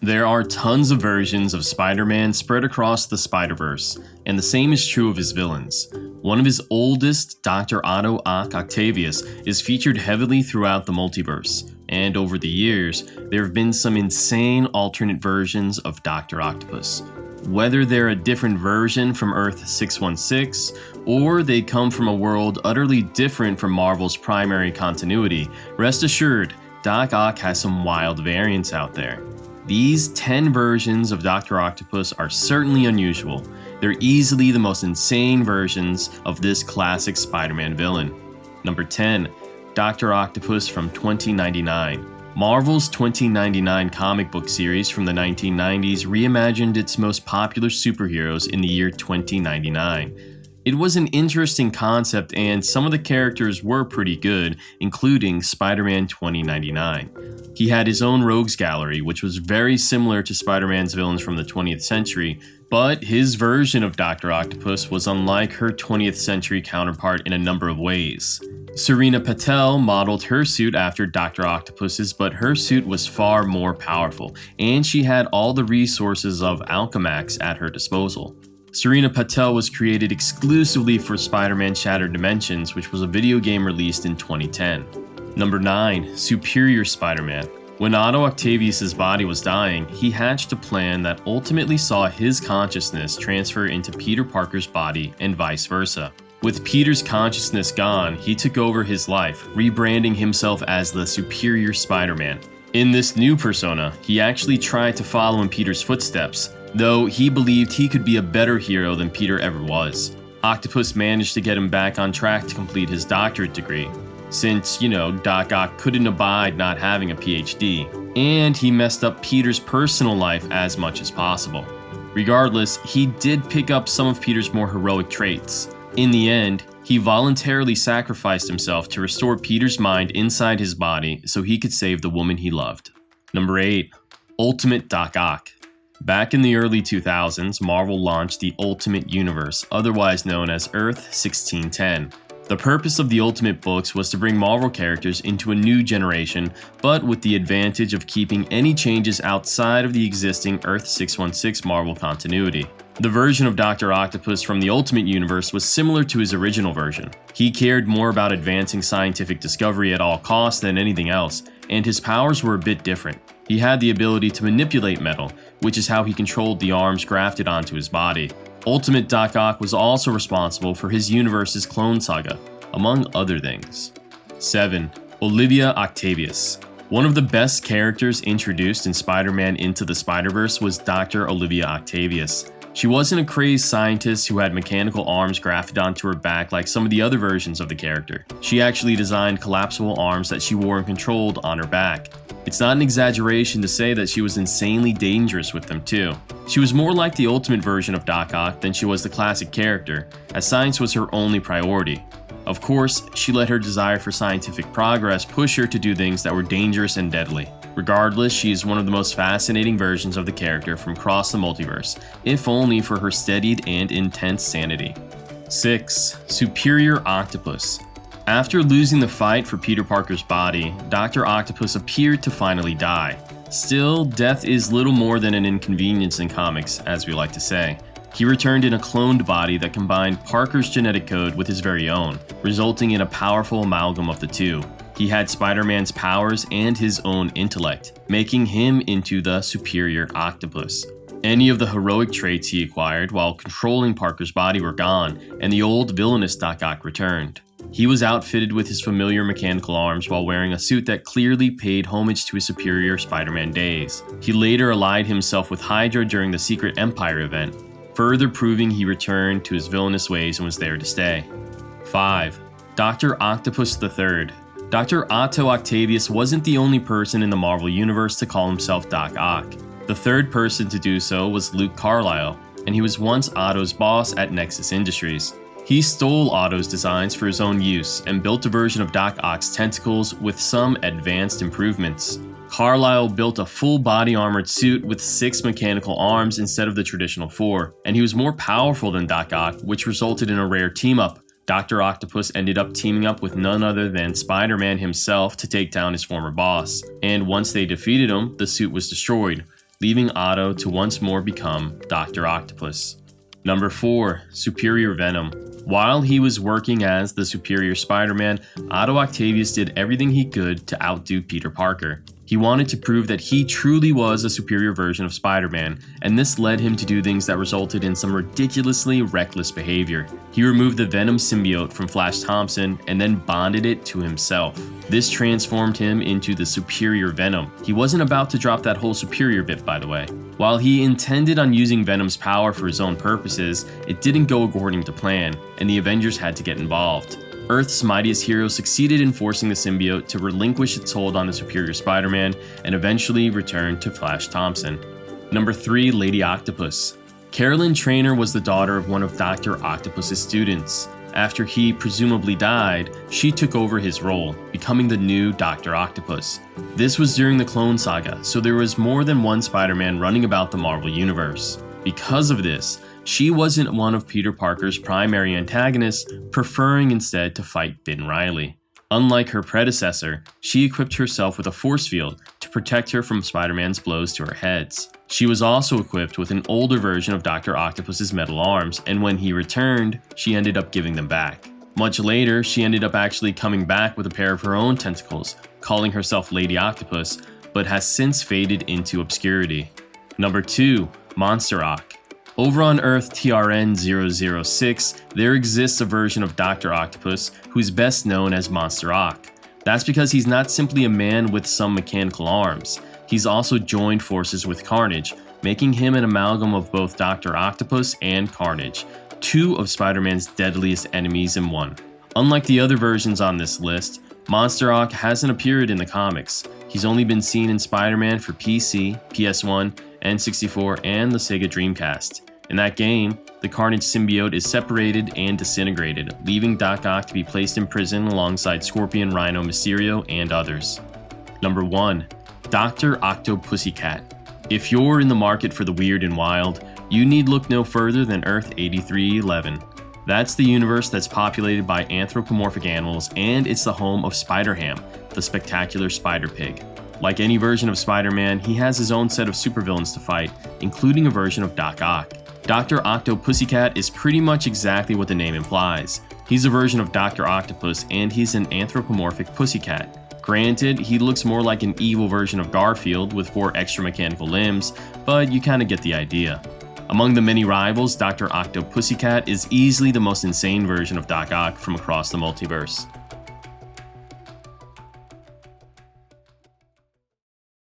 There are tons of versions of Spider-Man spread across the Spider-Verse, and the same is true of his villains. One of his oldest, Doctor Octopus, is featured heavily throughout the multiverse, and over the years, there have been some insane alternate versions of Doctor Octopus. Whether they're a different version from Earth 616, or they come from a world utterly different from Marvel's primary continuity, rest assured, Doc Ock has some wild variants out there. These 10 versions of Doctor Octopus are certainly unusual. They're easily the most insane versions of this classic Spider-Man villain. Number 10. Doctor Octopus from 2099. Marvel's 2099 comic book series from the 1990s reimagined its most popular superheroes in the year 2099. It was an interesting concept, and some of the characters were pretty good, including Spider-Man 2099. He had his own rogues gallery, which was very similar to Spider-Man's villains from the 20th century, but his version of Dr. Octopus was unlike her 20th century counterpart in a number of ways. Serena Patel modeled her suit after Dr. Octopus's, but her suit was far more powerful, and she had all the resources of Alchemax at her disposal. Serena Patel was created exclusively for Spider-Man Shattered Dimensions, which was a video game released in 2010. Number 9. Superior Spider-Man. When Otto Octavius' body was dying, he hatched a plan that ultimately saw his consciousness transfer into Peter Parker's body and vice versa. With Peter's consciousness gone, he took over his life, rebranding himself as the Superior Spider-Man. In this new persona, he actually tried to follow in Peter's footsteps, though he believed he could be a better hero than Peter ever was. Octopus managed to get him back on track to complete his doctorate degree, since, Doc Ock couldn't abide not having a PhD, and he messed up Peter's personal life as much as possible. Regardless, he did pick up some of Peter's more heroic traits. In the end, he voluntarily sacrificed himself to restore Peter's mind inside his body so he could save the woman he loved. Number 8. Ultimate Doc Ock. Back in the early 2000s, Marvel launched the Ultimate Universe, otherwise known as Earth 1610. The purpose of the Ultimate books was to bring Marvel characters into a new generation, but with the advantage of keeping any changes outside of the existing Earth 616 Marvel continuity. The version of Doctor Octopus from the Ultimate Universe was similar to his original version. He cared more about advancing scientific discovery at all costs than anything else, and his powers were a bit different. He had the ability to manipulate metal, which is how he controlled the arms grafted onto his body. Ultimate Doc Ock was also responsible for his universe's clone saga, among other things. 7. Olivia Octavius. One of the best characters introduced in Spider-Man Into the Spider-Verse was Dr. Olivia Octavius. She wasn't a crazed scientist who had mechanical arms grafted onto her back like some of the other versions of the character. She actually designed collapsible arms that she wore and controlled on her back. It's not an exaggeration to say that she was insanely dangerous with them too. She was more like the ultimate version of Doc Ock than she was the classic character, as science was her only priority. Of course, she let her desire for scientific progress push her to do things that were dangerous and deadly. Regardless, she is one of the most fascinating versions of the character from across the multiverse, if only for her steadied and intense sanity. 6. Superior Octopus. After losing the fight for Peter Parker's body, Dr. Octopus appeared to finally die. Still, death is little more than an inconvenience in comics, as we like to say. He returned in a cloned body that combined Parker's genetic code with his very own, resulting in a powerful amalgam of the two. He had Spider-Man's powers and his own intellect, making him into the Superior Octopus. Any of the heroic traits he acquired while controlling Parker's body were gone, and the old villainous Doc Ock returned. He was outfitted with his familiar mechanical arms while wearing a suit that clearly paid homage to his superior Spider-Man days. He later allied himself with Hydra during the Secret Empire event, further proving he returned to his villainous ways and was there to stay. 5. Doctor Octopus III. Dr. Otto Octavius wasn't the only person in the Marvel Universe to call himself Doc Ock. The third person to do so was Luke Carlisle, and he was once Otto's boss at Nexus Industries. He stole Otto's designs for his own use and built a version of Doc Ock's tentacles with some advanced improvements. Carlisle built a full body armored suit with 6 mechanical arms instead of the traditional 4, and he was more powerful than Doc Ock, which resulted in a rare team-up. Dr. Octopus ended up teaming up with none other than Spider-Man himself to take down his former boss, and once they defeated him, the suit was destroyed. leaving Otto to once more become Doctor Octopus. Number 4. Superior Venom. While he was working as the Superior Spider-Man, Otto Octavius did everything he could to outdo Peter Parker. He wanted to prove that he truly was a superior version of Spider-Man, and this led him to do things that resulted in some ridiculously reckless behavior. He removed the Venom symbiote from Flash Thompson and then bonded it to himself. This transformed him into the Superior Venom. He wasn't about to drop that whole superior bit, by the way. While he intended on using Venom's power for his own purposes, it didn't go according to plan, and the Avengers had to get involved. Earth's mightiest hero succeeded in forcing the symbiote to relinquish its hold on the Superior Spider-Man and eventually return to Flash Thompson. Number 3. Lady Octopus. Carolyn Traynor was the daughter of one of Dr. Octopus's students. After he presumably died, she took over his role, becoming the new Doctor Octopus. This was during the Clone Saga, so there was more than one Spider-Man running about the Marvel Universe. Because of this, she wasn't one of Peter Parker's primary antagonists, preferring instead to fight Ben Reilly. Unlike her predecessor, she equipped herself with a force field to protect her from Spider-Man's blows to her heads. She was also equipped with an older version of Dr. Octopus's metal arms, and when he returned, she ended up giving them back. Much later, she ended up actually coming back with a pair of her own tentacles, calling herself Lady Octopus, but has since faded into obscurity. Number 2. Monster Ock. Over on Earth TRN-006, there exists a version of Dr. Octopus who's best known as Monster Ock. That's because he's not simply a man with some mechanical arms. He's also joined forces with Carnage, making him an amalgam of both Dr. Octopus and Carnage, two of Spider-Man's deadliest enemies in one. Unlike the other versions on this list, Monster Ock hasn't appeared in the comics. He's only been seen in Spider-Man for PC, PS1, N64, and the Sega Dreamcast. In that game, the Carnage symbiote is separated and disintegrated, leaving Doc Ock to be placed in prison alongside Scorpion, Rhino, Mysterio, and others. Number 1. Doctor Octopussycat. If you're in the market for the weird and wild, you need look no further than Earth 8311. That's the universe that's populated by anthropomorphic animals, and it's the home of Spider-Ham, the spectacular spider pig. Like any version of Spider-Man, he has his own set of supervillains to fight, including a version of Doc Ock. Dr. Octopussycat is pretty much exactly what the name implies. He's a version of Dr. Octopus, and he's an anthropomorphic pussycat. Granted, he looks more like an evil version of Garfield with 4 extra mechanical limbs, but you kinda get the idea. Among the many rivals, Dr. Octopussycat is easily the most insane version of Doc Ock from across the multiverse.